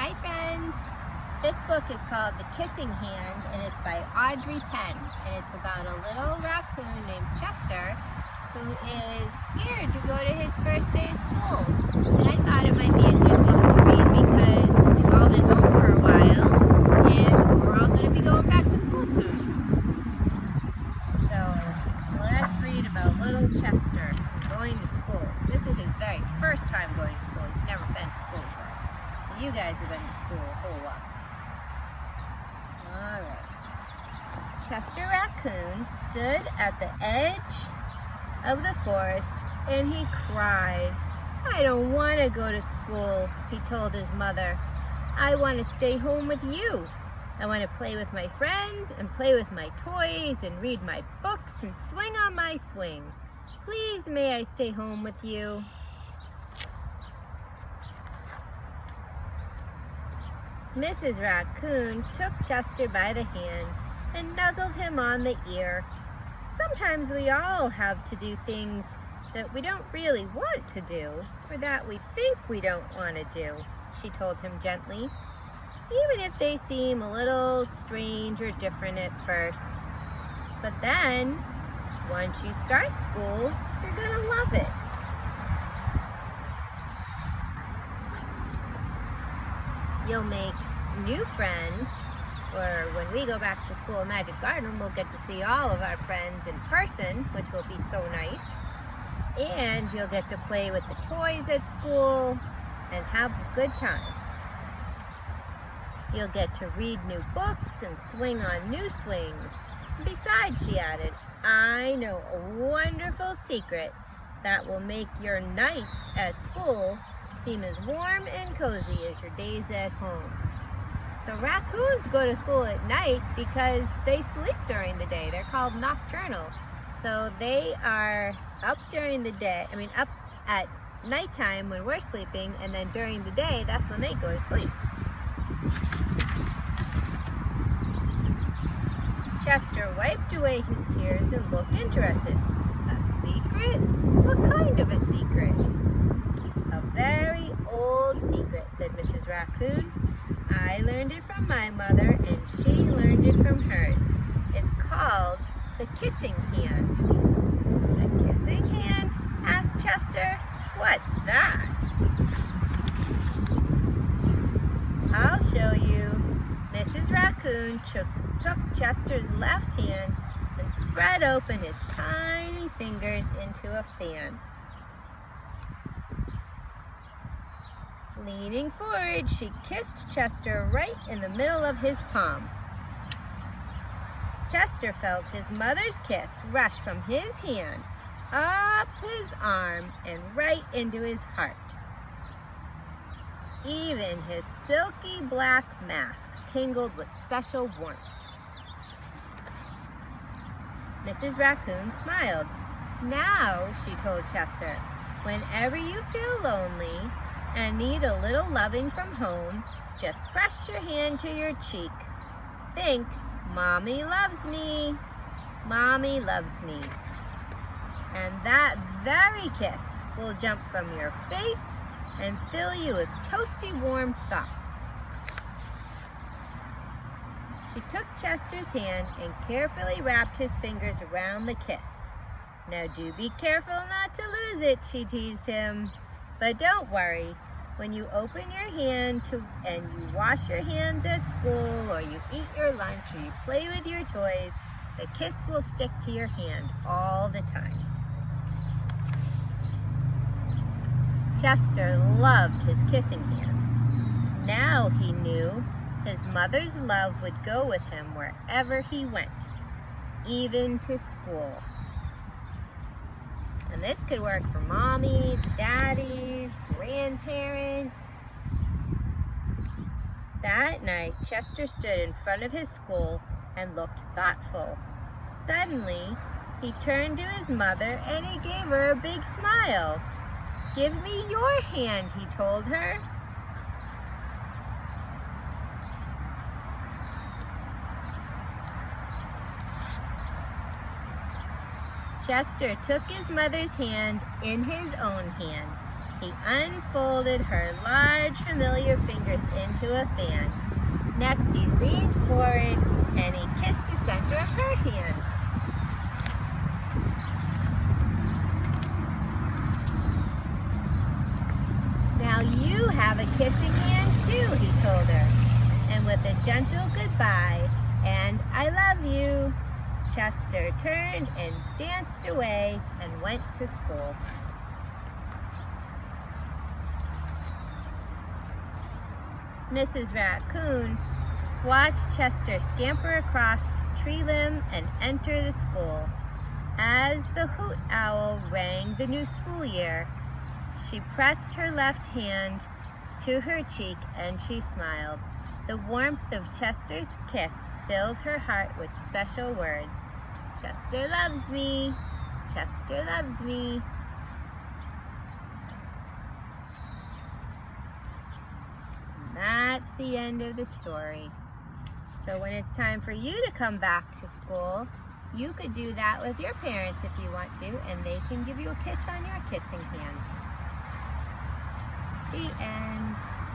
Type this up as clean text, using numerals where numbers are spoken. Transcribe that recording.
Hi friends! This book is called The Kissing Hand and it's by Audrey Penn, and it's about a little raccoon named Chester who is scared to go to his first day of school. And I thought it might be a good book to read because we've all been home for a while and we're all going to be going back to school soon. So let's read about little Chester going to school. This is his very first time going to school. He's never been to school before. You guys have been to school a whole lot. Alright. Chester Raccoon stood at the edge of the forest and he cried. "I don't want to go to school," he told his mother. "I want to stay home with you. I want to play with my friends and play with my toys and read my books and swing on my swing. Please, may I stay home with you?" Mrs. Raccoon took Chester by the hand and nuzzled him on the ear. "Sometimes we all have to do things that we don't really want to do, or that we think we don't want to do," she told him gently, "even if they seem a little strange or different at first. But then, once you start school, you're going to love it." You'll make new friends, or when we go back to school at Magic Garden, we'll get to see all of our friends in person, which will be so nice. And you'll get to play with the toys at school and have a good time. You'll get to read new books and swing on new swings. Besides, she added, "I know a wonderful secret that will make your nights at school seem as warm and cozy as your days at home." So raccoons go to school at night because they sleep during the day. They're called nocturnal. So they are up during the day, up at nighttime when we're sleeping, and then during the day, that's when they go to sleep. Chester wiped away his tears and looked interested. "A secret? What kind of a secret?" "A very old secret," said Mrs. Raccoon. "I learned it from my mother, and she learned it from hers. It's called the kissing hand." "The kissing hand?" asked Chester. "What's that?" "I'll show you." Mrs. Raccoon took Chester's left hand and spread open his tiny fingers into a fan. Leaning forward, she kissed Chester right in the middle of his palm. Chester felt his mother's kiss rush from his hand, up his arm, and right into his heart. Even his silky black mask tingled with special warmth. Mrs. Raccoon smiled. "Now," she told Chester, "whenever you feel lonely and need a little loving from home, just press your hand to your cheek. Think, 'Mommy loves me, Mommy loves me.' And that very kiss will jump from your face and fill you with toasty warm thoughts." She took Chester's hand and carefully wrapped his fingers around the kiss. "Now do be careful not to lose it," she teased him. "But don't worry, when you open your hand and you wash your hands at school, or you eat your lunch, or you play with your toys, the kiss will stick to your hand all the time." Chester loved his kissing hand. Now he knew his mother's love would go with him wherever he went, even to school. And this could work for mommies, daddies, grandparents. That night, Chester stood in front of his school and looked thoughtful. Suddenly, he turned to his mother and he gave her a big smile. "Give me your hand," he told her. Chester took his mother's hand in his own hand He unfolded her large, familiar fingers into a fan. Next, he leaned forward and he kissed the center of her hand. Now you have a kissing hand too, he told her. And with a gentle goodbye and I love you, Chester turned and danced away and went to school. Mrs. Raccoon watched Chester scamper across tree limb and enter the school. As the hoot owl rang the new school year, she pressed her left hand to her cheek and she smiled. The warmth of Chester's kiss filled her heart with special words. Chester loves me. Chester loves me. And that's the end of the story. So when it's time for you to come back to school, you could do that with your parents if you want to, and they can give you a kiss on your kissing hand. The end.